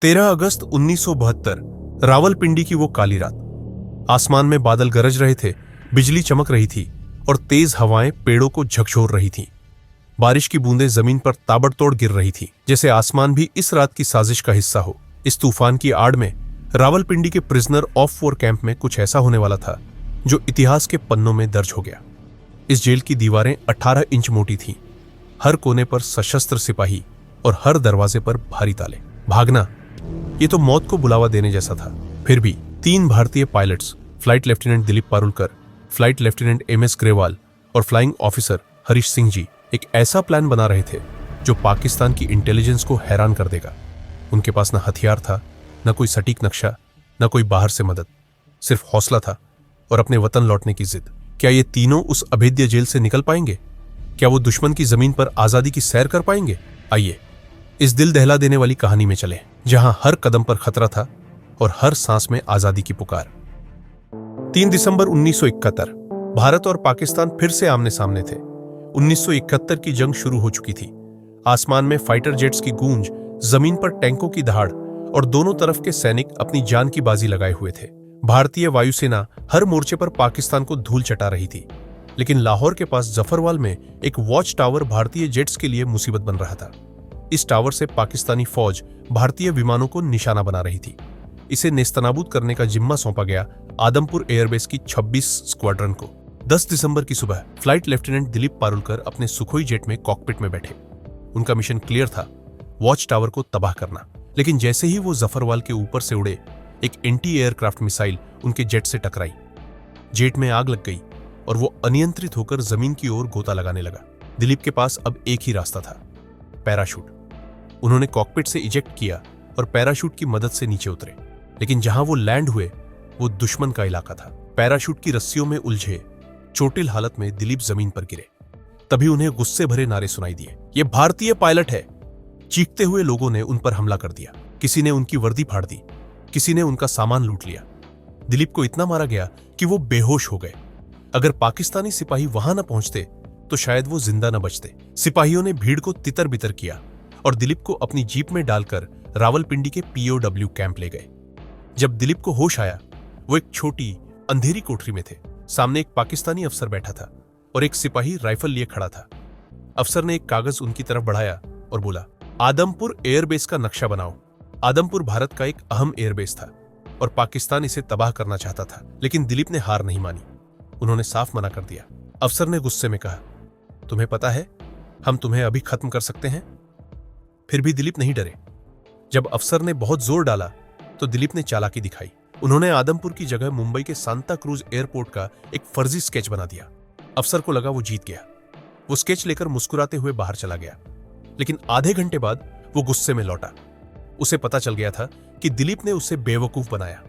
13 अगस्त 1972 रावलपिंडी की वो काली रात। आसमान में बादल गरज रहे थे, बिजली चमक रही थी और तेज हवाएं पेड़ों को झकझोर रही थीं। बारिश की बूंदें जमीन पर ताबड़तोड़ गिर रही थीं, जैसे आसमान भी इस रात की साजिश का हिस्सा हो। इस तूफान की आड़ में रावलपिंडी के प्रिजनर ऑफ वॉर कैंप में कुछ ऐसा होने वाला था जो इतिहास के पन्नों में दर्ज हो गया। इस जेल की दीवारें 18 इंच मोटी थीं, हर कोने पर सशस्त्र सिपाही और हर दरवाजे पर भारी ताले। भागना, ये तो मौत को बुलावा देने जैसा था। फिर भी 3 भारतीय pilots, flight lieutenant Dilip Parulkar, flight lieutenant MS Grewal और फ्लाइंग ऑफिसर हरीश सिंह जी एक ऐसा प्लान बना रहे थे जो पाकिस्तान की इंटेलिजेंस को हैरान कर देगा। उनके पास न हथियार था, न कोई सटीक नक्शा, न कोई बाहर से मदद, सिर्फ हौसला था और अपने वतन लौटने की जिद। क्या ये तीनों उस अभेद्य जेल से निकल पाएंगे? क्या वो दुश्मन की जमीन पर आजादी की सैर कर पाएंगे? आइए इस दिल दहला देने वाली कहानी में चले, जहां हर कदम पर खतरा था और हर सांस में आजादी की पुकार। 3 दिसंबर 1971 भारत और पाकिस्तान फिर से आमने सामने थे। 1971 की जंग शुरू हो चुकी थी। आसमान में फाइटर जेट्स की गूंज, जमीन पर टैंकों की दहाड़ और दोनों तरफ के सैनिक अपनी जान की बाजी लगाए हुए थे। भारतीय वायुसेना हर मोर्चे पर पाकिस्तान को धूल चटा रही थी, लेकिन लाहौर के पास जफरवाल में एक वॉच टावर भारतीय जेट्स के लिए मुसीबत बन रहा था। इस टावर से पाकिस्तानी फौज भारतीय विमानों को निशाना बना रही थी। इसे नेस्तनाबूद करने का जिम्मा सौंपा गया आदमपुर एयरबेस की 26 स्क्वाड्रन को। 10 दिसंबर की सुबह फ्लाइट लेफ्टिनेंट दिलीप पारुलकर अपने सुखोई जेट में कॉकपिट में बैठे। उनका मिशन क्लियर था, वॉच टावर को तबाह करना। लेकिन जैसे ही वो जफरवाल के ऊपर से उड़े, एक एंटी एयरक्राफ्ट मिसाइल उनके जेट से टकराई। जेट में आग लग गई और वो अनियंत्रित होकर जमीन की ओर गोता लगाने लगा। दिलीप के पास अब एक ही रास्ता था, पैराशूट। उन्होंने कॉकपिट से इजेक्ट किया और पैराशूट की मदद से नीचे उतरे। लेकिन जहां वो लैंड हुए, वो दुश्मन का इलाका था। पैराशूट की रस्सियों में उलझे चोटिल हालत में दिलीप जमीन पर गिरे। तभी उन्हें गुस्से भरे नारे सुनाई दिए, ये भारतीय पायलट है। चीखते हुए लोगों ने उन पर हमला कर दिया। किसी ने उनकी वर्दी फाड़ दी, किसी ने उनका सामान लूट लिया। दिलीप को इतना मारा गया कि वो बेहोश हो गए। अगर पाकिस्तानी सिपाही वहां न पहुंचते तो शायद वो जिंदा न बचते। सिपाहियों ने भीड़ को तितर बितर किया और दिलीप को अपनी जीप में डालकर रावलपिंडी के POW कैंप ले गए। जब दिलीप को होश आया, वो एक छोटी अंधेरी कोठरी में थे। सामने एक पाकिस्तानी अफसर बैठा था और एक सिपाही राइफल लिए खड़ा था। अफसर ने एक कागज उनकी तरफ बढ़ाया और बोला, आदमपुर एयरबेस का नक्शा बनाओ। आदमपुर भारत का एक अहम एयरबेस था और पाकिस्तान इसे तबाह करना चाहता था। लेकिन दिलीप ने हार नहीं मानी। उन्होंने साफ मना कर दिया। अफसर ने गुस्से में कहा, तुम्हें पता है हम तुम्हें अभी खत्म कर सकते हैं। फिर भी दिलीप नहीं डरे। जब अफसर ने बहुत जोर डाला तो दिलीप ने चालाकी दिखाई। उन्होंने आदमपुर की जगह मुंबई के सांता क्रूज एयरपोर्ट का एक फर्जी स्केच बना दिया। अफसर को लगा वो जीत गया। वो स्केच लेकर मुस्कुराते हुए बाहर चला गया। लेकिन आधे घंटे बाद वो गुस्से में लौटा। उसे पता चल गया था कि दिलीप ने उसे बेवकूफ बनाया।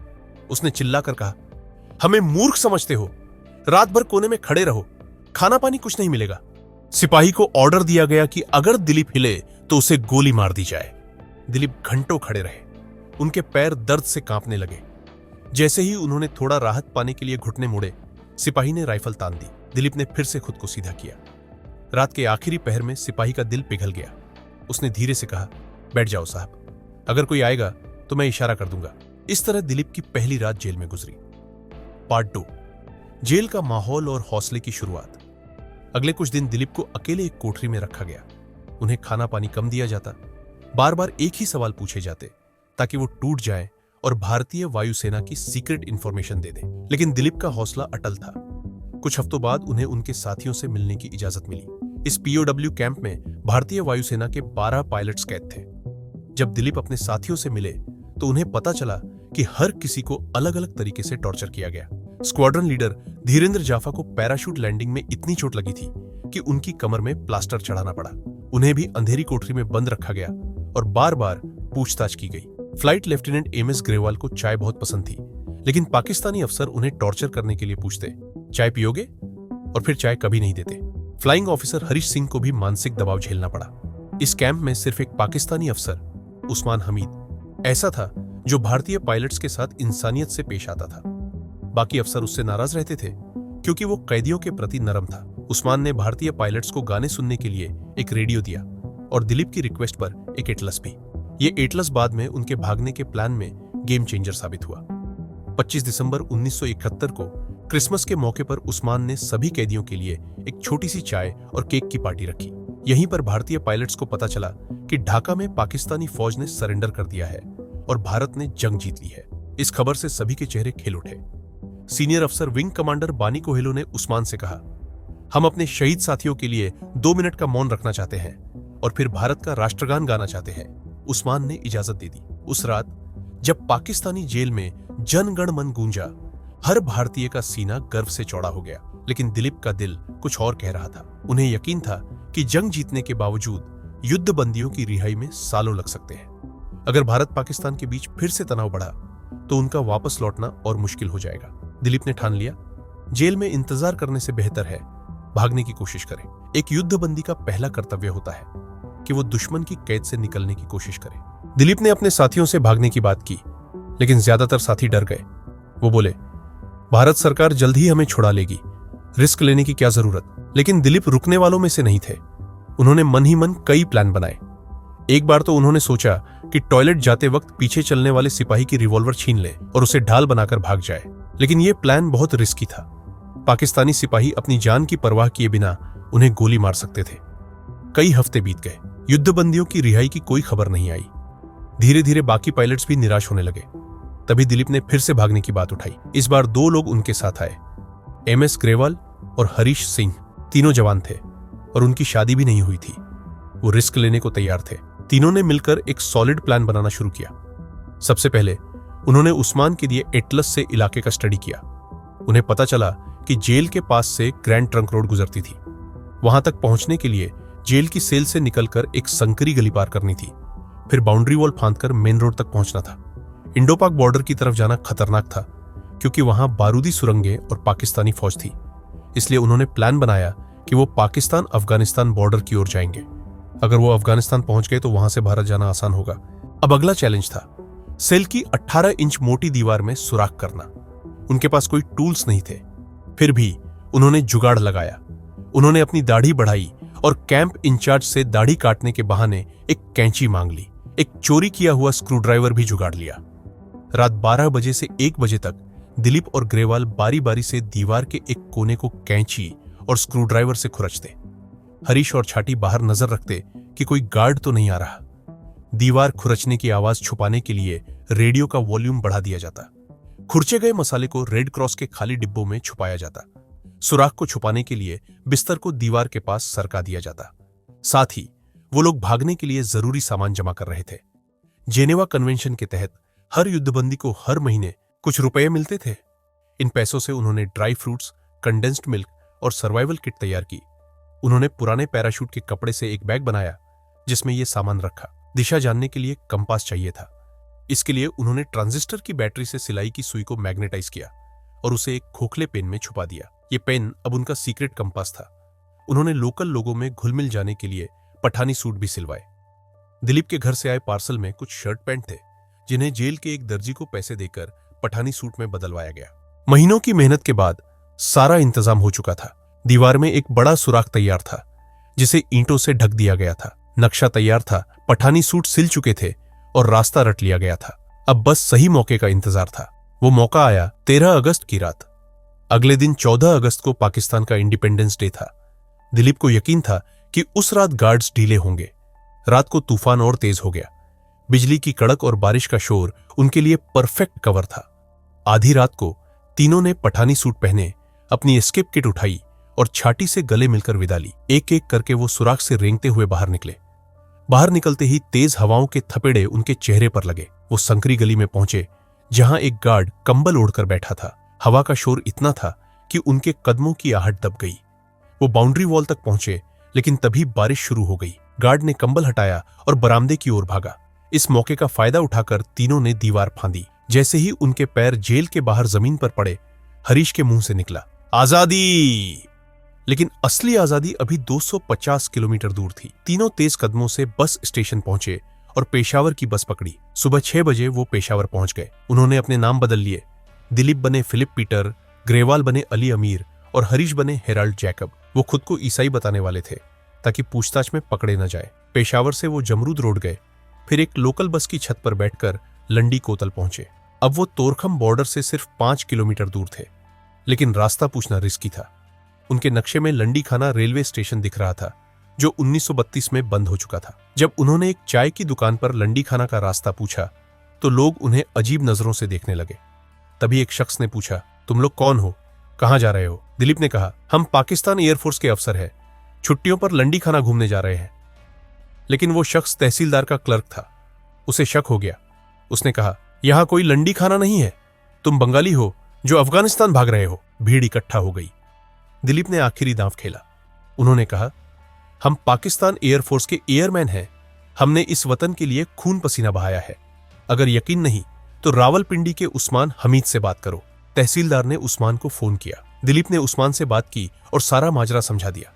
उसने चिल्लाकर कहा, हमें मूर्ख समझते हो? रात भर कोने में खड़े रहो, खाना पानी कुछ नहीं मिलेगा। सिपाही को ऑर्डर दिया गया कि अगर दिलीप हिले तो उसे गोली मार दी जाए। दिलीप घंटों खड़े रहे। उनके पैर दर्द से कांपने लगे। जैसे ही उन्होंने थोड़ा राहत पाने के लिए घुटने मोड़े, सिपाही ने राइफल तान दी। दिलीप ने फिर से खुद को सीधा किया। रात के आखिरी पहर में सिपाही का दिल पिघल गया। उसने धीरे से कहा, बैठ जाओ साहब, अगर कोई आएगा तो मैं इशारा कर दूंगा। इस तरह दिलीप की पहली रात जेल में गुजरी। पार्ट 2, जेल का माहौल और हौसले की शुरुआत। अगले कुछ दिन दिलीप को अकेले एक कोठरी में रखा गया। उन्हें खाना पानी कम दिया जाता। बार बार एक ही सवाल पूछे जाते ताकि वो टूट जाएं और भारतीय वायुसेना की सीक्रेट इंफॉर्मेशन दे दें। लेकिन दिलीप का हौसला अटल था। कुछ हफ्तों बाद उन्हें उनके साथियों से मिलने की इजाजत मिली। इस POW कैंप में भारतीय वायुसेना के 12 पायलट्स कैद थे। जब दिलीप अपने साथियों से मिले तो उन्हें पता चला कि हर किसी को अलग अलग तरीके से टॉर्चर किया गया। स्क्वाड्रन लीडर धीरेन्द्र जाफा को पैराशूट लैंडिंग में इतनी चोट लगी थी कि उनकी कमर में प्लास्टर चढ़ाना पड़ा। उन्हें भी अंधेरी कोठरी में बंद रखा गया और बार बार पूछताछ की गई। फ्लाइट लेफ्टिनेंट MS ग्रेवाल को चाय बहुत पसंद थी, लेकिन पाकिस्तानी अफसर उन्हें टॉर्चर करने के लिए पूछते, चाय पियोगे? और फिर चाय कभी नहीं देते। फ्लाइंग ऑफिसर हरीश सिंह को भी मानसिक दबाव झेलना पड़ा। इस कैंप में सिर्फ एक पाकिस्तानी अफसर, उस्मान हमीद, ऐसा था जो भारतीय पायलट्स के साथ इंसानियत से पेश आता था। बाकी अफसर उससे नाराज रहते थे क्योंकि वो कैदियों के प्रति नरम था। उस्मान ने भारतीय पायलट्स को गाने सुनने के लिए एक रेडियो दिया और दिलीप की रिक्वेस्ट पर एक एटलस भी। ये एटलस बाद में उनके भागने के प्लान में गेम चेंजर साबित हुआ। 25 दिसंबर 1971 को क्रिसमस के मौके पर उस्मान ने सभी कैदियों के लिए एक छोटी सी चाय और केक की पार्टी रखी। यहीं पर भारतीय पायलट्स को पता चला कि ढाका में पाकिस्तानी फौज ने सरेंडर कर दिया है और भारत ने जंग जीत ली है। इस खबर से सभी के चेहरे खिल उठे। सीनियर अफसर विंग कमांडर बानी कोहेलो ने उस्मान से कहा, हम अपने शहीद साथियों के लिए 2 मिनट का मौन रखना चाहते हैं और फिर भारत का राष्ट्रगान गाना चाहते हैं। उस्मान ने इजाजत दे दी। उस रात जब पाकिस्तानी जेल में जन गण मन गूंजा, हर भारतीय का सीना गर्व से चौड़ा हो गया। लेकिन दिलीप का दिल कुछ और कह रहा था। उन्हें यकीन था कि जंग जीतने के बावजूद युद्ध बंदियों की रिहाई में सालों लग सकते हैं। अगर भारत पाकिस्तान के बीच फिर से तनाव बढ़ा तो उनका वापस लौटना और मुश्किल हो जाएगा। दिलीप ने ठान लिया, जेल में इंतजार करने से बेहतर है भागने की कोशिश करें। एक युद्ध बंदी का पहला कर्तव्य होता है कि वो दुश्मन की कैद से निकलने की कोशिश करे। दिलीप ने अपने साथियों से भागने की बात की, लेकिन ज्यादातर साथी डर गए। वो बोले, भारत सरकार जल्द ही हमें छुड़ा लेगी, रिस्क लेने की क्या जरूरत। लेकिन दिलीप रुकने वालों में से नहीं थे। उन्होंने मन ही मन कई प्लान बनाए। एक बार तो उन्होंने सोचा कि टॉयलेट जाते वक्त पीछे चलने वाले सिपाही की रिवॉल्वर छीन ले और उसे ढाल बनाकर भाग जाए। लेकिन यह प्लान बहुत रिस्की था। पाकिस्तानी सिपाही अपनी जान की परवाह किए बिना उन्हें गोली मार सकते थे। कई हफ्ते बीत गए, युद्ध बंदियों की रिहाई की कोई खबर नहीं आई। धीरे धीरे बाकी पायलट्स भी निराश होने लगे। तभी दिलीप ने फिर से भागने की बात उठाई। इस बार 2 लोग उनके साथ आए, MS ग्रेवाल और हरीश सिंह। तीनों जवान थे और उनकी शादी भी नहीं हुई थी। वो रिस्क लेने को तैयार थे। तीनों ने मिलकर एक सॉलिड प्लान बनाना शुरू किया। सबसे पहले उन्होंने उस्मान के दिए एटलस से इलाके का स्टडी किया। उन्हें पता चला कि जेल के पास से ग्रैंड ट्रंक रोड गुजरती थी। वहां तक पहुंचने के लिए जेल की सेल से निकलकर एक संकरी गली पार करनी थी, फिर बाउंड्री वॉल फांदकर मेन रोड तक पहुंचना था। इंडो पाक बॉर्डर की तरफ जाना खतरनाक था क्योंकि वहां बारूदी सुरंगें और पाकिस्तानी फौज थी। इसलिए उन्होंने प्लान बनाया कि वो पाकिस्तान अफगानिस्तान बॉर्डर की ओर जाएंगे। अगर वो अफगानिस्तान पहुंच गए तो वहां से भारत जाना आसान होगा। अब अगला चैलेंज था सेल की 18 इंच मोटी दीवार में सुराख करना। उनके पास कोई टूल्स नहीं थे, फिर भी उन्होंने जुगाड़ लगाया। उन्होंने अपनी दाढ़ी बढ़ाई और कैंप इंचार्ज से दाढ़ी काटने के बहाने एक कैंची मांग ली। एक चोरी किया हुआ स्क्रूड्राइवर भी जुगाड़ लिया। रात 12 बजे से 1 बजे तक दिलीप और ग्रेवाल बारी बारी से दीवार के एक कोने को कैंची और स्क्रूड्राइवर से खुरचते। हरीश और छाटी बाहर नजर रखते कि कोई गार्ड तो नहीं आ रहा। दीवार खुरचने की आवाज छुपाने के लिए रेडियो का वॉल्यूम बढ़ा दिया जाता। खुरचे गए मसाले को रेड क्रॉस के खाली डिब्बों में छुपाया जाता। सुराख को छुपाने के लिए बिस्तर को दीवार के पास सरका दिया जाता। साथ ही वो लोग भागने के लिए जरूरी सामान जमा कर रहे थे। जेनेवा कन्वेंशन के तहत हर युद्धबंदी को हर महीने कुछ रुपए मिलते थे। इन पैसों से उन्होंने ड्राई फ्रूट्स, कंडेंस्ड मिल्क और सर्वाइवल किट तैयार की। उन्होंने पुराने पैराशूट के कपड़े से एक बैग बनाया जिसमें यह सामान रखा। दिशा जानने के लिए कंपास चाहिए था। इसके लिए उन्होंने ट्रांजिस्टर की बैटरी से सिलाई की सुई को मैग्नेटाइज किया और उसे एक खोखले पेन में छुपा दिया। ये पेन अब उनका सीक्रेट कंपास था। उन्होंने लोकल लोगों में घुल मिल जाने के लिए पठानी सूट भी सिलवाए। दिलीप के घर से आए पार्सल में कुछ शर्ट पैंट थे जिन्हें जेल के एक दर्जी को पैसे देकर पठानी सूट में बदलवाया गया। महीनों की मेहनत के बाद सारा इंतजाम हो चुका था। दीवार में एक बड़ा सुराख तैयार था जिसे ईंटों से ढक दिया गया था। नक्शा तैयार था, पठानी सूट सिल चुके थे और रास्ता रट लिया गया था। अब बस सही मौके का इंतजार था। वो मौका आया 13 अगस्त की रात। अगले दिन 14 अगस्त को पाकिस्तान का इंडिपेंडेंस डे था। दिलीप को यकीन था कि उस रात गार्ड्स ढीले होंगे। रात को तूफान और तेज हो गया। बिजली की कड़क और बारिश का शोर उनके लिए परफेक्ट कवर था। आधी रात को तीनों ने पठानी सूट पहने, अपनी एस्केप किट उठाई और छाटी से गले मिलकर विदा ली। एक एक करके वो सुराख से रेंगते हुए बाहर निकले। बाहर निकलते ही तेज हवाओं के थपेड़े उनके चेहरे पर लगे। वो संकरी गली में पहुंचे जहां एक गार्ड कंबल ओढ़कर बैठा था। हवा का शोर इतना था कि उनके कदमों की आहट दब गई। वो बाउंड्री वॉल तक पहुंचे, लेकिन तभी बारिश शुरू हो गई। गार्ड ने कंबल हटाया और बरामदे की ओर भागा। इस मौके का फायदा उठाकर तीनों ने दीवार फांदी। जैसे ही उनके पैर जेल के बाहर जमीन पर पड़े, हरीश के मुंह से निकला, आजादी। लेकिन असली आजादी अभी 250 किलोमीटर दूर थी। तीनों तेज कदमों से बस स्टेशन पहुंचे और पेशावर की बस पकड़ी। सुबह 6 बजे वो पेशावर पहुंच गए। उन्होंने अपने नाम बदल लिए। दिलीप बने फिलिप पीटर, ग्रेवाल बने अली अमीर और हरीश बने हेराल्ड जैकब। वो खुद को ईसाई बताने वाले थे ताकि पूछताछ में पकड़े न जाए। पेशावर से वो जमरूद रोड गए फिर एक लोकल बस की छत पर बैठकर लंडी कोतल पहुंचे। अब वो तोरखम बॉर्डर से सिर्फ 5 किलोमीटर दूर थे, लेकिन रास्ता पूछना रिस्की था। उनके नक्शे में लंडी खाना रेलवे स्टेशन दिख रहा था, जो 1932 में बंद हो चुका था। जब उन्होंने एक चाय की दुकान पर लंडी खाना का रास्ता पूछा तो लोग उन्हें अजीब नजरों से देखने लगे। तभी एक शख्स ने पूछा, तुम लोग कौन हो, कहां जा रहे हो? दिलीप ने कहा, हम पाकिस्तान एयरफोर्स के अफसर हैं, छुट्टियों पर लंडी खाना घूमने जा रहे हैं। लेकिन वो शख्स तहसीलदार का क्लर्क था। उसे शक हो गया। उसने कहा, यहां कोई लंडी खाना नहीं है, तुम बंगाली हो जो अफगानिस्तान भाग रहे हो। भीड़ इकट्ठा हो गई। दिलीप ने आखिरी दांव खेला। उन्होंने कहा, हम पाकिस्तान एयरफोर्स के एयरमैन हैं, हमने इस वतन के लिए खून पसीना बहाया है। अगर यकीन नहीं तो रावलपिंडी के उस्मान हमीद से बात करो। तहसीलदार ने उस्मान को फोन किया। दिलीप ने उस्मान से बात की और सारा माजरा समझा दिया।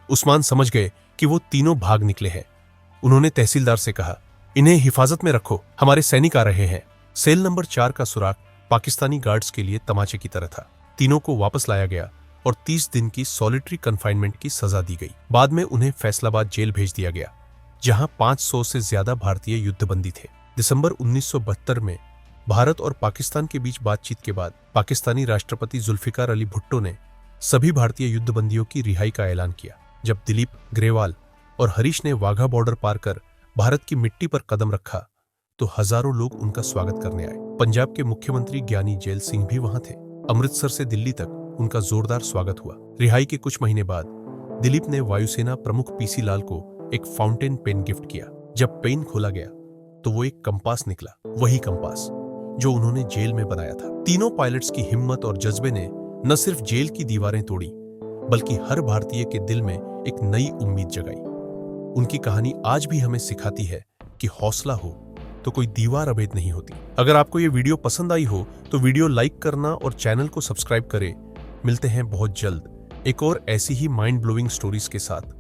उस्मान समझ गए कि वो तीनों भाग निकले हैं। उन्होंने तहसीलदार से कहा, इन्हें हिफाजत में रखो, हमारे सैनिक आ रहे हैं। सेल नंबर 4 का सुराग पाकिस्तानी गार्ड्स के लिए तमाचे की तरह था। तीनों को वापस लाया गया और 30 दिन की सॉलिटरी कन्फाइनमेंट की सजा दी गई। बाद में उन्हें फैसलाबाद जेल भेज दिया गया, जहां 500 से ज्यादा भारतीय युद्धबंदी थे। दिसंबर 1972 में भारत और पाकिस्तान के बीच बातचीत के बाद पाकिस्तानी राष्ट्रपति जुल्फिकार अली भुट्टो ने सभी भारतीय युद्धबंदियों की रिहाई का ऐलान किया। जब दिलीप, ग्रेवाल और हरीश ने वाघा बॉर्डर पार कर भारत की मिट्टी पर कदम रखा तो हजारों लोग उनका स्वागत करने आए। पंजाब के मुख्यमंत्री ज्ञानी जैल सिंह भी वहां थे। अमृतसर से दिल्ली तक उनका जोरदार स्वागत हुआ। रिहाई के कुछ महीने बाद दिलीप ने वायुसेना प्रमुख पीसी लाल को एक फाउंटेन पेन गिफ्ट किया। जब पेन खोला गया तो वो एक कंपास निकला, वही कंपास जो उन्होंने जेल में बनाया था। तीनों पायलट्स की हिम्मत और जज्बे ने न सिर्फ जेल की दीवारें तोड़ी, बल्कि हर भारतीय के दिल में एक नई उम्मीद जगाई। उनकी कहानी आज भी हमें सिखाती है कि हौसला हो तो कोई दीवार अभेद नहीं होती। अगर आपको ये वीडियो पसंद आई हो तो वीडियो लाइक करना और चैनल को सब्सक्राइब करें। मिलते हैं बहुत जल्द एक और ऐसी ही माइंड ब्लोइंग स्टोरीज के साथ।